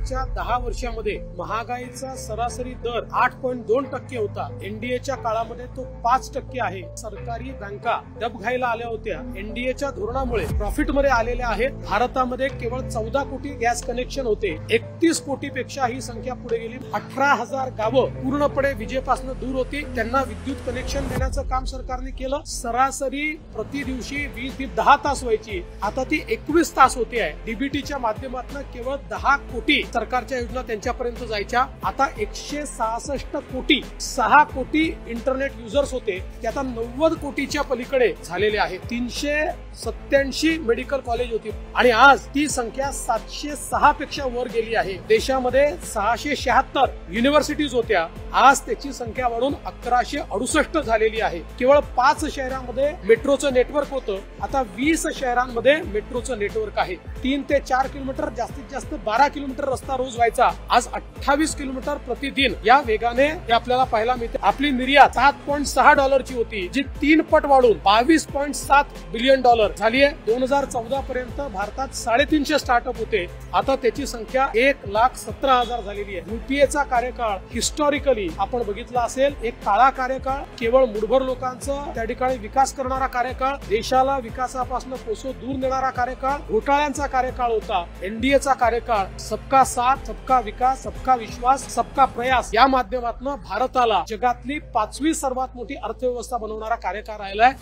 मागच्या 10 वर्षांमध्ये महागाईचा सरासरी दर 8.2% होता। एनडीएच्या काळामध्ये तो 5% आहे। सरकारी बँका डबघाईला आल्या होत्या। एनडीएच्या धोरणामुळे प्रॉफिट मध्ये आलेल्या आहेत। भारतामध्ये केवळ 14 कोटी गॅस कनेक्शन होते, 31 कोटीपेक्षा ही संख्या पुढे गेली। 18,000 गावं पूर्णपणे विजेपासून दूर होती, त्यांना विद्युत कनेक्शन देण्याचं काम सरकारने केलं। सरासरी प्रति दिवशी 20 ते 10 तास व्हायची, आता ती 21 तास होते आहे। डीबीटीच्या माध्यमातून केवळ 10 कोटी सरकारच्या योजना त्यांच्यापर्यंत जायच्या। आता 166 कोटी 6 कोटी इंटरनेट युजर्स होते, ते आता 90 कोटीच्या पलीकडे झालेले आहे। 387 मेडिकल कॉलेज होती आणि आज ती संख्या 706 पेक्षा वर गेली आहे। देशामध्ये 676 युनिव्हर्सिटीज होत्या, आज त्याची संख्या वाढून 1168 झालेली आहे। केवळ 5 शहरांमध्ये मेट्रोचं नेटवर्क होतं, आता 20 शहरांमध्ये मेट्रोचं नेटवर्क आहे। 3 ते 4 किलोमीटर जास्तीत जास्त 12 किलोमीटर रस्ता रोज व्हायचा, आज 28 किलोमीटर प्रतिदिन या वेगाने हे आपल्याला पाहायला मिळते। आपली निर्यात $7.6 होती, जी 3 पट वाढून $22.7 बिलियन झाली आहे। 2014 पर्यंत भारतात 350 स्टार्टअप होते, आता त्याची संख्या 1,17,000 झालेली आहे। युपीएचा कार्यकाळ हिस्टॉरिकली आपण बघितला असेल, एक काळा कार्यकाळ, केवळ मुठभर लोकांचं त्या ठिकाणी विकास करणारा कार्यकाळ, देशाला विकासापासून कोसो दूर नेणारा कार्यकाळ, घोटाळ्यांचा कार्यकाळ होता। एनडीएचा कार्यकाळ सबका साथ, सबका विकास, सबका विश्वास, सबका प्रयास या माध्यमातून भारताला जगातली 5वी सर्वात मोठी अर्थव्यवस्था बनवणारा कार्यकाळ राहिलाय।